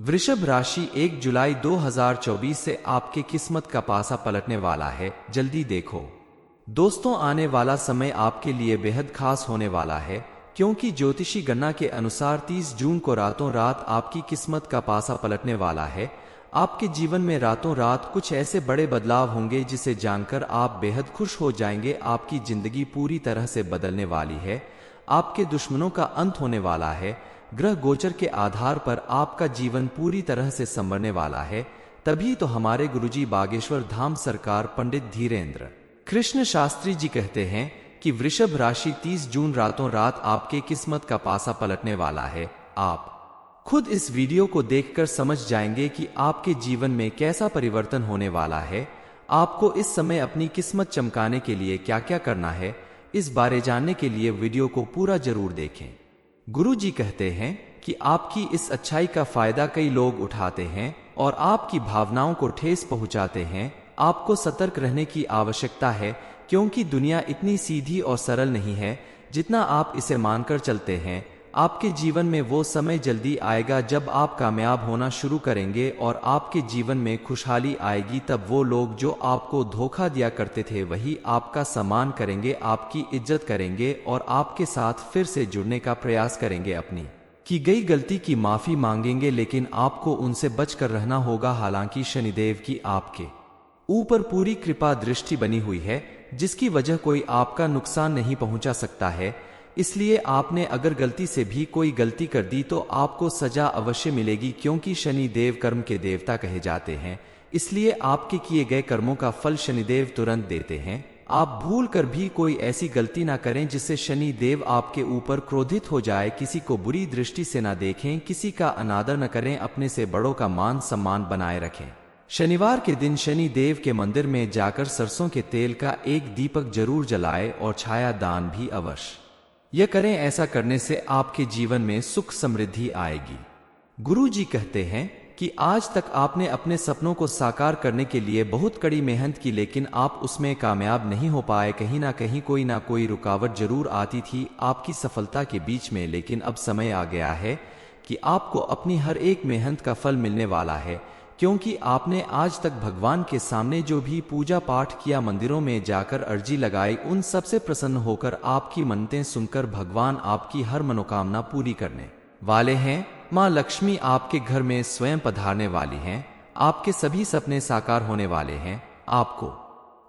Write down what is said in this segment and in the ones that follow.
वृषभ राशि 1 जुलाई 2024 से आपके किस्मत का पासा पलटने वाला है। जल्दी देखो दोस्तों, आने वाला समय आपके लिए बेहद खास होने वाला है, क्योंकि ज्योतिषी गणना के अनुसार 30 जून को रातों रात आपकी किस्मत का पासा पलटने वाला है। आपके जीवन में रातों रात कुछ ऐसे बड़े बदलाव होंगे जिसे जानकर आप बेहद खुश हो जाएंगे। आपकी जिंदगी पूरी तरह से बदलने वाली है। आपके दुश्मनों का अंत होने वाला है। ग्रह गोचर के आधार पर आपका जीवन पूरी तरह से संवरने वाला है। तभी तो हमारे गुरुजी बागेश्वर धाम सरकार पंडित धीरेन्द्र कृष्ण शास्त्री जी कहते हैं कि वृषभ राशि 30 जून रातों रात आपके किस्मत का पासा पलटने वाला है। आप खुद इस वीडियो को देखकर समझ जाएंगे कि आपके जीवन में कैसा परिवर्तन होने वाला है। आपको इस समय अपनी किस्मत चमकाने के लिए क्या क्या करना है, इस बारे जानने के लिए वीडियो को पूरा जरूर देखें। गुरु जी कहते हैं कि आपकी इस अच्छाई का फायदा कई लोग उठाते हैं और आपकी भावनाओं को ठेस पहुंचाते हैं। आपको सतर्क रहने की आवश्यकता है, क्योंकि दुनिया इतनी सीधी और सरल नहीं है जितना आप इसे मानकर चलते हैं। आपके जीवन में वो समय जल्दी आएगा जब आप कामयाब होना शुरू करेंगे और आपके जीवन में खुशहाली आएगी। तब वो लोग जो आपको धोखा दिया करते थे वही आपका सम्मान करेंगे, आपकी इज्जत करेंगे और आपके साथ फिर से जुड़ने का प्रयास करेंगे। अपनी की गई गलती की माफी मांगेंगे, लेकिन आपको उनसे बचकर रहना होगा। हालांकि शनिदेव की आपके ऊपर पूरी कृपा दृष्टि बनी हुई है, जिसकी वजह कोई आपका नुकसान नहीं पहुंचा सकता है। इसलिए आपने अगर गलती से भी कोई गलती कर दी तो आपको सजा अवश्य मिलेगी, क्योंकि शनि देव कर्म के देवता कहे जाते हैं। इसलिए आपके किए गए कर्मों का फल शनिदेव तुरंत देते हैं। आप भूल कर भी कोई ऐसी गलती ना करें जिससे शनि देव आपके ऊपर क्रोधित हो जाए। किसी को बुरी दृष्टि से ना देखें, किसी का अनादर न करें, अपने से बड़ों का मान सम्मान बनाए रखें। शनिवार के दिन शनि देव के मंदिर में जाकर सरसों के तेल का एक दीपक जरूर जलाएं और छाया दान भी अवश्य यह करें। ऐसा करने से आपके जीवन में सुख समृद्धि आएगी। गुरु जी कहते हैं कि आज तक आपने अपने सपनों को साकार करने के लिए बहुत कड़ी मेहनत की, लेकिन आप उसमें कामयाब नहीं हो पाए। कहीं ना कोई रुकावट जरूर आती थी आपकी सफलता के बीच में। लेकिन अब समय आ गया है कि आपको अपनी हर एक मेहनत का फल मिलने वाला है, क्योंकि आपने आज तक भगवान के सामने जो भी पूजा पाठ किया, मंदिरों में जाकर अर्जी लगाई, उन सब से प्रसन्न होकर आपकी मन्नतें सुनकर भगवान आपकी हर मनोकामना पूरी करने वाले हैं। माँ लक्ष्मी आपके घर में स्वयं पधारने वाली हैं। आपके सभी सपने साकार होने वाले हैं। आपको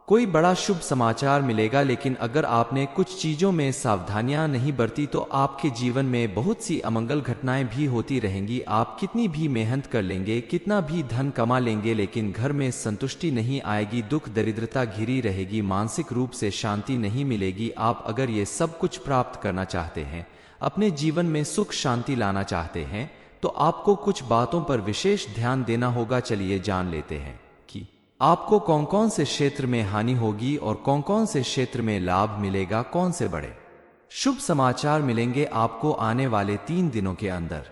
कोई बड़ा शुभ समाचार मिलेगा, लेकिन अगर आपने कुछ चीजों में सावधानियां नहीं बरती तो आपके जीवन में बहुत सी अमंगल घटनाएं भी होती रहेंगी। आप कितनी भी मेहनत कर लेंगे, कितना भी धन कमा लेंगे, लेकिन घर में संतुष्टि नहीं आएगी। दुख दरिद्रता घिरी रहेगी, मानसिक रूप से शांति नहीं मिलेगी। आप अगर ये सब कुछ प्राप्त करना चाहते हैं, अपने जीवन में सुख शांति लाना चाहते हैं, तो आपको कुछ बातों पर विशेष ध्यान देना होगा। चलिए जान लेते हैं कि आपको कौन कौन से क्षेत्र में हानि होगी और कौन कौन से क्षेत्र में लाभ मिलेगा, कौन से बड़े शुभ समाचार मिलेंगे आपको आने वाले 3 दिनों के अंदर।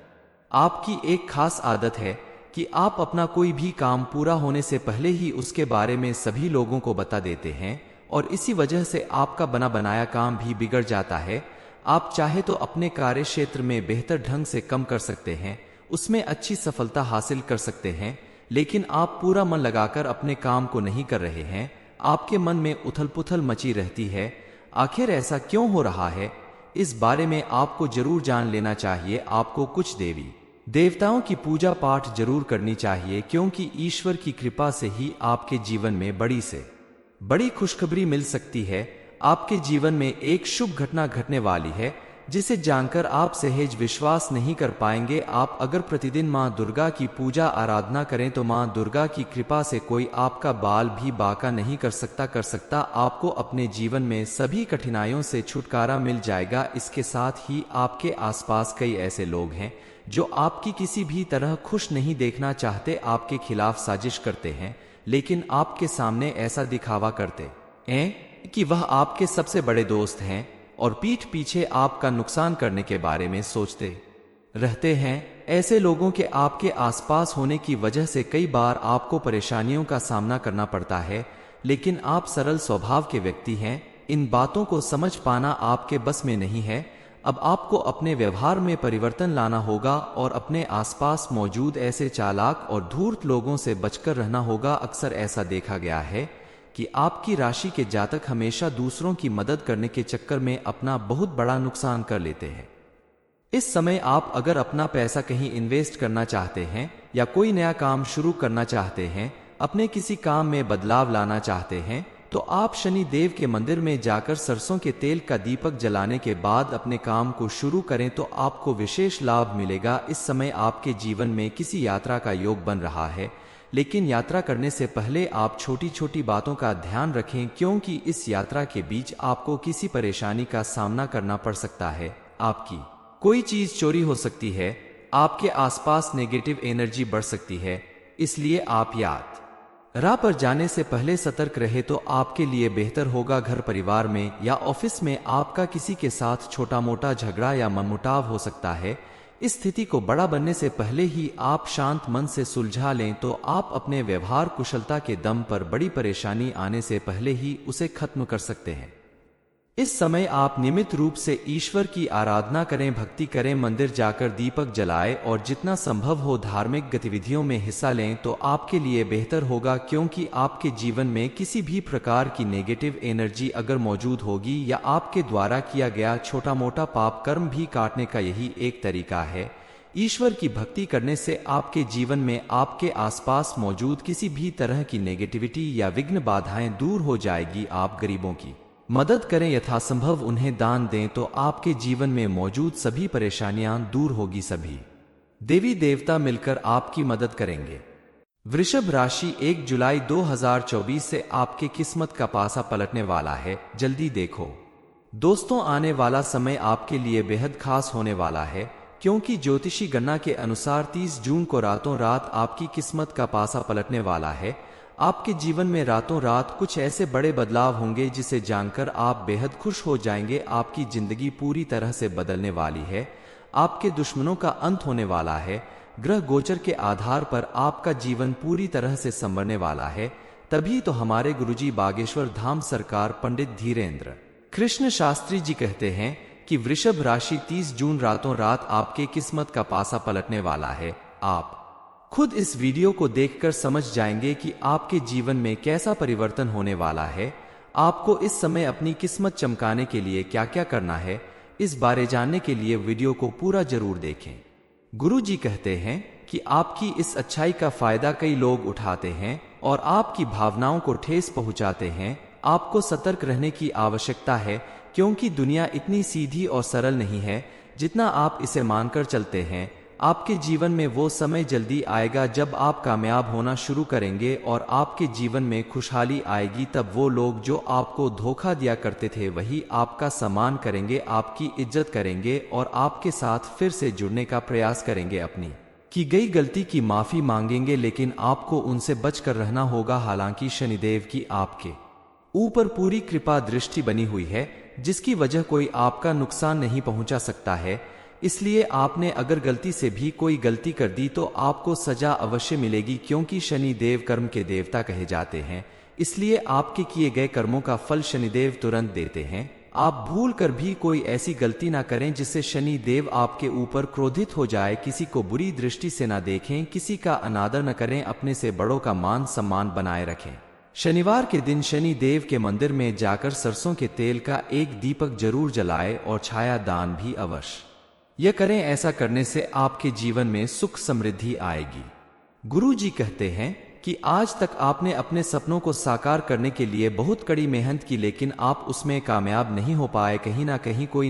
आपकी एक खास आदत है कि आप अपना कोई भी काम पूरा होने से पहले ही उसके बारे में सभी लोगों को बता देते हैं, और इसी वजह से आपका बना बनाया काम भी बिगड़ जाता है। आप चाहे तो अपने कार्य क्षेत्र में बेहतर ढंग से काम कर सकते हैं, उसमें अच्छी सफलता हासिल कर सकते हैं, लेकिन आप पूरा मन लगाकर अपने काम को नहीं कर रहे हैं। आपके मन में उथल पुथल मची रहती है। आखिर ऐसा क्यों हो रहा है, इस बारे में आपको जरूर जान लेना चाहिए। आपको कुछ देवी देवताओं की पूजा पाठ जरूर करनी चाहिए, क्योंकि ईश्वर की कृपा से ही आपके जीवन में बड़ी से बड़ी खुशखबरी मिल सकती है। आपके जीवन में एक शुभ घटना घटने वाली है, जिसे जानकर आप सहज विश्वास नहीं कर पाएंगे। आप अगर प्रतिदिन मां दुर्गा की पूजा आराधना करें तो मां दुर्गा की कृपा से कोई आपका बाल भी बांका नहीं कर सकता। आपको अपने जीवन में सभी कठिनाइयों से छुटकारा मिल जाएगा। इसके साथ ही आपके आसपास कई ऐसे लोग हैं जो आपकी किसी भी तरह खुश नहीं देखना चाहते, आपके खिलाफ साजिश करते हैं, लेकिन आपके सामने ऐसा दिखावा करते हैं कि वह आपके सबसे बड़े दोस्त हैं और पीठ पीछे आपका नुकसान करने के बारे में सोचते रहते हैं। ऐसे लोगों के आपके आसपास होने की वजह से कई बार आपको परेशानियों का सामना करना पड़ता है, लेकिन आप सरल स्वभाव के व्यक्ति हैं। इन बातों को समझ पाना आपके बस में नहीं है। अब आपको अपने व्यवहार में परिवर्तन लाना होगा और अपने आसपास मौजूद ऐसे चालाक और धूर्त लोगों से बचकर रहना होगा। अक्सर ऐसा देखा गया है कि आपकी राशि के जातक हमेशा दूसरों की मदद करने के चक्कर में अपना बहुत बड़ा नुकसान कर लेते हैं। इस समय आप अगर अपना पैसा कहीं इन्वेस्ट करना चाहते हैं या कोई नया काम शुरू करना चाहते हैं, अपने किसी काम में बदलाव लाना चाहते हैं, तो आप शनि देव के मंदिर में जाकर सरसों के तेल का दीपक जलाने के बाद अपने काम को शुरू करें तो आपको विशेष लाभ मिलेगा। इस समय आपके जीवन में किसी यात्रा का योग बन रहा है, लेकिन यात्रा करने से पहले आप छोटी छोटी बातों का ध्यान रखें, क्योंकि इस यात्रा के बीच आपको किसी परेशानी का सामना करना पड़ सकता है। आपकी कोई चीज चोरी हो सकती है, आपके आसपास नेगेटिव एनर्जी बढ़ सकती है, इसलिए आप यात्रा पर जाने से पहले सतर्क रहे तो आपके लिए बेहतर होगा। घर परिवार में या ऑफिस में आपका किसी के साथ छोटा मोटा झगड़ा या मनमुटाव हो सकता है। इस स्थिति को बड़ा बनने से पहले ही आप शांत मन से सुलझा लें तो आप अपने व्यवहार कुशलता के दम पर बड़ी परेशानी आने से पहले ही उसे खत्म कर सकते हैं। इस समय आप नियमित रूप से ईश्वर की आराधना करें, भक्ति करें, मंदिर जाकर दीपक जलाएं और जितना संभव हो धार्मिक गतिविधियों में हिस्सा लें तो आपके लिए बेहतर होगा, क्योंकि आपके जीवन में किसी भी प्रकार की नेगेटिव एनर्जी अगर मौजूद होगी या आपके द्वारा किया गया छोटा मोटा पाप कर्म भी काटने का यही एक तरीका है। ईश्वर की भक्ति करने से आपके जीवन में आपके आसपास मौजूद किसी भी तरह की नेगेटिविटी या विघ्न बाधाएं दूर हो जाएगी। आप गरीबों की मदद करें, यथासंभव उन्हें दान दें तो आपके जीवन में मौजूद सभी परेशानियां दूर होगी। सभी देवी देवता मिलकर आपकी मदद करेंगे। वृषभ राशि 1 जुलाई 2024 से आपके किस्मत का पासा पलटने वाला है, जल्दी देखो। दोस्तों, आने वाला समय आपके लिए बेहद खास होने वाला है, क्योंकि ज्योतिषी गणना के अनुसार 30 जून को रातों रात आपकी किस्मत का पासा पलटने वाला है। आपके जीवन में रातों रात कुछ ऐसे बड़े बदलाव होंगे जिसे जानकर आप बेहद खुश हो जाएंगे। आपकी जिंदगी पूरी तरह से बदलने वाली है। आपके दुश्मनों का अंत होने वाला है। ग्रह गोचर के आधार पर आपका जीवन पूरी तरह से संवरने वाला है। तभी तो हमारे गुरुजी बागेश्वर धाम सरकार पंडित धीरेन्द्र कृष्ण शास्त्री जी कहते हैं कि वृषभ राशि 30 जून रातों रात आपके किस्मत का पासा पलटने वाला है। आप खुद इस वीडियो को देखकर समझ जाएंगे कि आपके जीवन में कैसा परिवर्तन होने वाला है। आपको इस समय अपनी किस्मत चमकाने के लिए क्या क्या करना है, इस बारे जानने के लिए वीडियो को पूरा जरूर देखें। गुरु जी कहते हैं कि आपकी इस अच्छाई का फायदा कई लोग उठाते हैं और आपकी भावनाओं को ठेस पहुंचाते हैं। आपको सतर्क रहने की आवश्यकता है, क्योंकि दुनिया इतनी सीधी और सरल नहीं है जितना आप इसे मानकर चलते हैं। आपके जीवन में वो समय जल्दी आएगा जब आप कामयाब होना शुरू करेंगे और आपके जीवन में खुशहाली आएगी। तब वो लोग जो आपको धोखा दिया करते थे वही आपका सम्मान करेंगे, आपकी इज्जत करेंगे और आपके साथ फिर से जुड़ने का प्रयास करेंगे। अपनी की गई गलती की माफी मांगेंगे, लेकिन आपको उनसे बचकर रहना होगा। हालांकि शनिदेव की आपके ऊपर पूरी कृपा दृष्टि बनी हुई है, जिसकी वजह कोई आपका नुकसान नहीं पहुंचा सकता है। इसलिए आपने अगर गलती से भी कोई गलती कर दी तो आपको सजा अवश्य मिलेगी, क्योंकि शनि देव कर्म के देवता कहे जाते हैं। इसलिए आपके किए गए कर्मों का फल शनिदेव तुरंत देते हैं। आप भूल कर भी कोई ऐसी गलती ना करें जिससे शनि देव आपके ऊपर क्रोधित हो जाए। किसी को बुरी दृष्टि से ना देखें, किसी का अनादर न करें, अपने से बड़ों का मान सम्मान बनाए रखें। शनिवार के दिन शनि देव के मंदिर में जाकर सरसों के तेल का एक दीपक जरूर जलाएं और छाया दान भी अवश्य यह करें। ऐसा करने से आपके जीवन में सुख समृद्धि आएगी। गुरु जी कहते हैं कि आज तक आपने अपने सपनों को साकार करने के लिए बहुत कड़ी मेहनत की, लेकिन आप उसमें कामयाब नहीं हो पाए। कहीं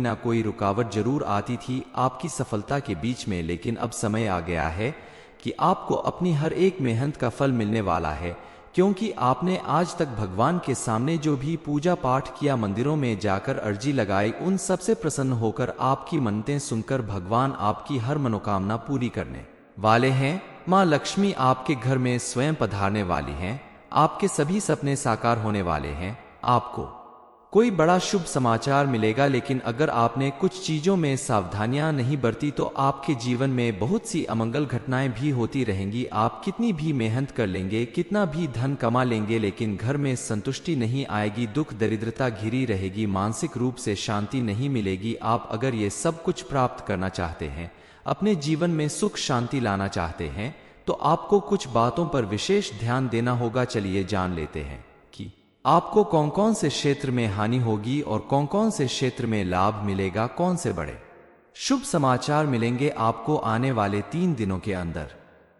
ना कोई रुकावट जरूर आती थी आपकी सफलता के बीच में। लेकिन अब समय आ गया है कि आपको अपनी हर एक मेहनत का फल मिलने वाला है, क्योंकि आपने आज तक भगवान के सामने जो भी पूजा पाठ किया, मंदिरों में जाकर अर्जी लगाई, उन सब से प्रसन्न होकर आपकी मन्नतें सुनकर भगवान आपकी हर मनोकामना पूरी करने वाले हैं। माँ लक्ष्मी आपके घर में स्वयं पधारने वाली हैं। आपके सभी सपने साकार होने वाले हैं। आपको कोई बड़ा शुभ समाचार मिलेगा, लेकिन अगर आपने कुछ चीजों में सावधानियां नहीं बरती तो आपके जीवन में बहुत सी अमंगल घटनाएं भी होती रहेंगी। आप कितनी भी मेहनत कर लेंगे, कितना भी धन कमा लेंगे, लेकिन घर में संतुष्टि नहीं आएगी, दुख दरिद्रता घिरी रहेगी, मानसिक रूप से शांति नहीं मिलेगी। आप अगर ये सब कुछ प्राप्त करना चाहते हैं, अपने जीवन में सुख शांति लाना चाहते हैं, तो आपको कुछ बातों पर विशेष ध्यान देना होगा। चलिए जान लेते हैं कि आपको कौन कौन से क्षेत्र में हानि होगी और कौन कौन से क्षेत्र में लाभ मिलेगा, कौन से बड़े शुभ समाचार मिलेंगे आपको आने वाले 3 दिनों के अंदर।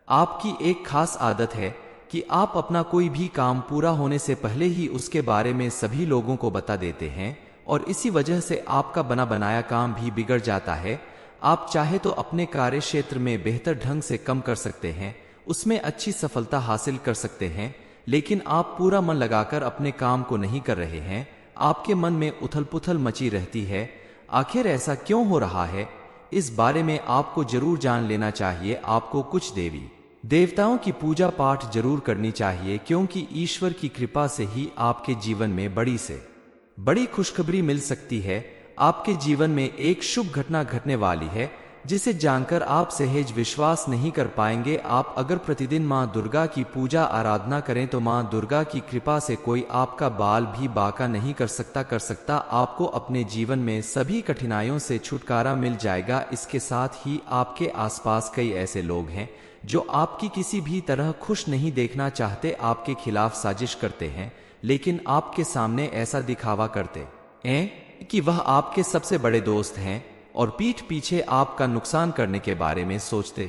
आपकी एक खास आदत है कि आप अपना कोई भी काम पूरा होने से पहले ही उसके बारे में सभी लोगों को बता देते हैं, और इसी वजह से आपका बना बनाया काम भी बिगड़ जाता है। आप चाहे तो अपने कार्य क्षेत्र में बेहतर ढंग से काम कर सकते हैं, उसमें अच्छी सफलता हासिल कर सकते हैं, लेकिन आप पूरा मन लगाकर अपने काम को नहीं कर रहे हैं। आपके मन में उथल पुथल मची रहती है। आखिर ऐसा क्यों हो रहा है, इस बारे में आपको जरूर जान लेना चाहिए। आपको कुछ देवी देवताओं की पूजा पाठ जरूर करनी चाहिए, क्योंकि ईश्वर की कृपा से ही आपके जीवन में बड़ी से बड़ी खुशखबरी मिल सकती है। आपके जीवन में एक शुभ घटना घटने वाली है, जिसे जानकर आप सहज विश्वास नहीं कर पाएंगे। आप अगर प्रतिदिन मां दुर्गा की पूजा आराधना करें तो मां दुर्गा की कृपा से कोई आपका बाल भी बाका नहीं कर सकता। आपको अपने जीवन में सभी कठिनाइयों से छुटकारा मिल जाएगा। इसके साथ ही आपके आसपास कई ऐसे लोग हैं जो आपकी किसी भी तरह खुश नहीं देखना चाहते, आपके खिलाफ साजिश करते हैं, लेकिन आपके सामने ऐसा दिखावा करते हैं कि वह आपके सबसे बड़े दोस्त हैं और पीठ पीछे आपका नुकसान करने के बारे में सोचते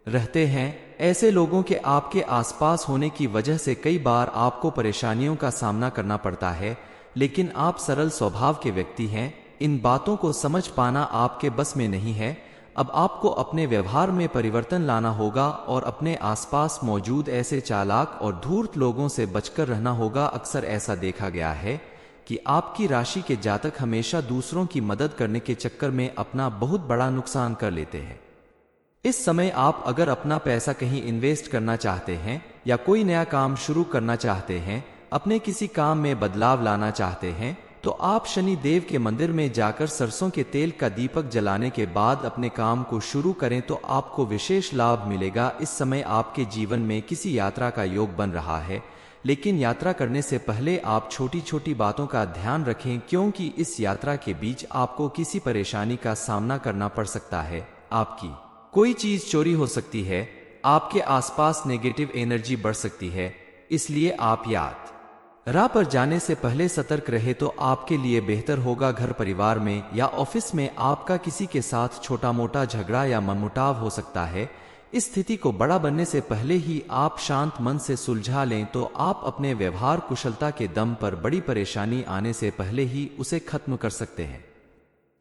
रहते हैं। ऐसे लोगों के आपके आसपास होने की वजह से कई बार आपको परेशानियों का सामना करना पड़ता है, लेकिन आप सरल स्वभाव के व्यक्ति हैं। इन बातों को समझ पाना आपके बस में नहीं है। अब आपको अपने व्यवहार में परिवर्तन लाना होगा और अपने आसपास मौजूद ऐसे चालाक और धूर्त लोगों से बचकर रहना होगा। अक्सर ऐसा देखा गया है कि आपकी राशि के जातक हमेशा दूसरों की मदद करने के चक्कर में अपना बहुत बड़ा नुकसान कर लेते हैं। इस समय आप अगर अपना पैसा कहीं इन्वेस्ट करना चाहते हैं या कोई नया काम शुरू करना चाहते हैं, अपने किसी काम में बदलाव लाना चाहते हैं, तो आप शनि देव के मंदिर में जाकर सरसों के तेल का दीपक जलाने के बाद अपने काम को शुरू करें तो आपको विशेष लाभ मिलेगा। इस समय आपके जीवन में किसी यात्रा का योग बन रहा है, लेकिन यात्रा करने से पहले आप छोटी छोटी बातों का ध्यान रखें, क्योंकि इस यात्रा के बीच आपको किसी परेशानी का सामना करना पड़ सकता है। आपकी कोई चीज चोरी हो सकती है, आपके आसपास नेगेटिव एनर्जी बढ़ सकती है, इसलिए आप यात्रा पर जाने से पहले सतर्क रहे तो आपके लिए बेहतर होगा। घर परिवार में या ऑफिस में आपका किसी के साथ छोटा मोटा झगड़ा या मनमुटाव हो सकता है। इस स्थिति को बड़ा बनने से पहले ही आप शांत मन से सुलझा लें तो आप अपने व्यवहार कुशलता के दम पर बड़ी परेशानी आने से पहले ही उसे खत्म कर सकते हैं।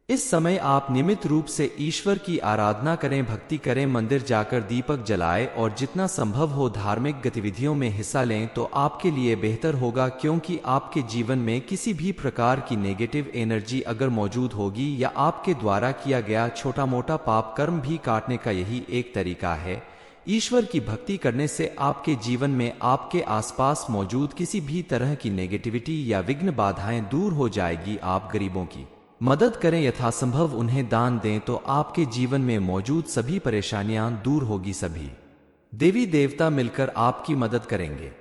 इस समय आप नियमित रूप से ईश्वर की आराधना करें, भक्ति करें, मंदिर जाकर दीपक जलाएं और जितना संभव हो धार्मिक गतिविधियों में हिस्सा लें तो आपके लिए बेहतर होगा, क्योंकि आपके जीवन में किसी भी प्रकार की नेगेटिव एनर्जी अगर मौजूद होगी या आपके द्वारा किया गया छोटा मोटा पाप कर्म भी काटने का यही एक तरीका है। ईश्वर की भक्ति करने से आपके जीवन में आपके आसपास मौजूद किसी भी तरह की नेगेटिविटी या विघ्न बाधाएं दूर हो जाएगी। आप गरीबों की मदद करें, यथासंभव उन्हें दान दें तो आपके जीवन में मौजूद सभी परेशानियां दूर होगी। सभी देवी देवता मिलकर आपकी मदद करेंगे।